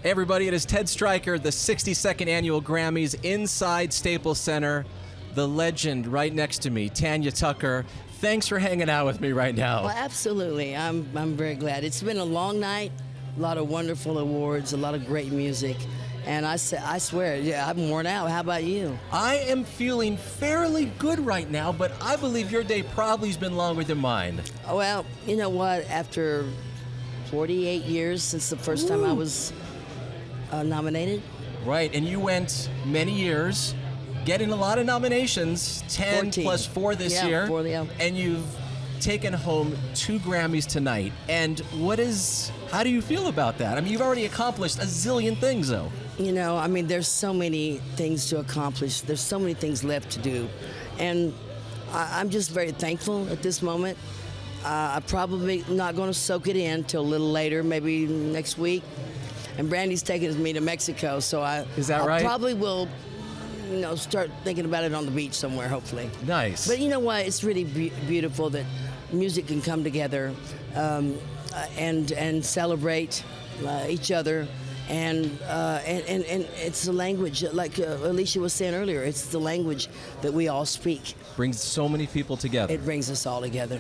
Hey everybody, it is Ted Stryker, the 62nd Annual Grammys inside Staples Center. The legend right next to me, Tanya Tucker. Thanks for hanging out with me right now. Well, absolutely. I'm very glad. It's been a long night, a lot of wonderful awards, a lot of great music. And I swear, yeah, I'm worn out. How about you? I am feeling fairly good right now, but I believe your day probably has been longer than mine. Well, you know what? After 48 years since the first time I was nominated. Right, and you went many years, getting a lot of nominations, 10 14. plus 4 this year, 4, yeah. And you've taken home 2 Grammys tonight. And how do you feel about that? I mean, you've already accomplished a zillion things, though. You know, I mean, there's so many things to accomplish. There's so many things left to do. And I'm just very thankful at this moment. I'm probably not going to soak it in till a little later, maybe next week. And Brandy's taking me to Mexico, so Is that right? I probably will, start thinking about it on the beach somewhere, hopefully. Nice. But you know what? It's really beautiful that music can come together and celebrate each other. And it's the language, like Alicia was saying earlier, it's the language that we all speak. Brings so many people together. It brings us all together.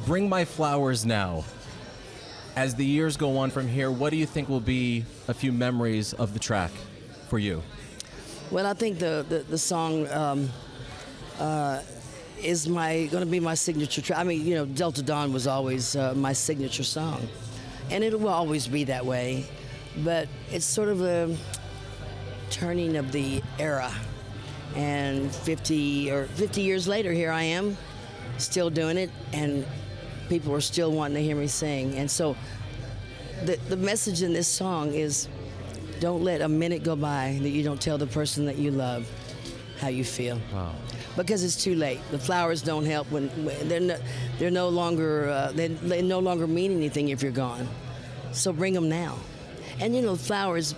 Bring My Flowers Now. As the years go on from here, what do you think will be a few memories of the track for you? Well, I think the song is going to be my signature track. I mean, Delta Dawn was always my signature song, and it will always be that way. But it's sort of a turning of the era, and 50 years later, here I am, still doing it, and people are still wanting to hear me sing. And so the message in this song is, don't let a minute go by that you don't tell the person that you love how you feel. Wow. Because it's too late. The flowers don't help when they're no longer they no longer mean anything if you're gone. So bring them now. And flowers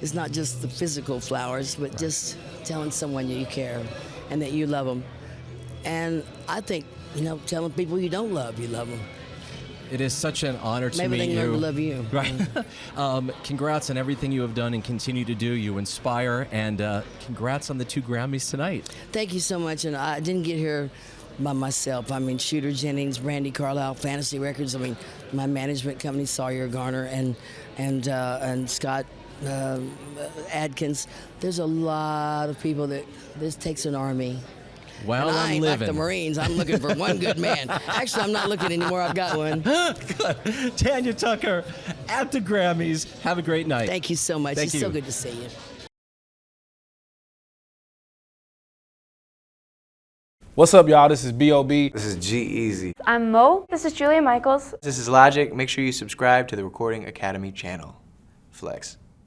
is not just the physical flowers, but just telling someone you care and that you love them. And I think telling people you don't love, you love them. It is such an honor to Maybe meet you. they learn to love you. Right. Congrats on everything you have done and continue to do. You inspire, and congrats on the 2 Grammys tonight. Thank you so much. And I didn't get here by myself. I mean, Shooter Jennings, Brandy Carlisle, Fantasy Records. I mean, my management company, Sawyer Garner, and Scott Adkins. There's a lot of people that this takes an army. Well, and I I'm ain't living. like the Marines. I'm looking for one good man. Actually, I'm not looking anymore. I've got one. Good. Tanya Tucker at the Grammys. Have a great night. Thank you so much. Thank It's you. so good to see you. What's up, y'all? This is B.O.B. This is G-Eazy. I'm Mo. This is Julia Michaels. This is Logic. Make sure you subscribe to the Recording Academy channel. Flex.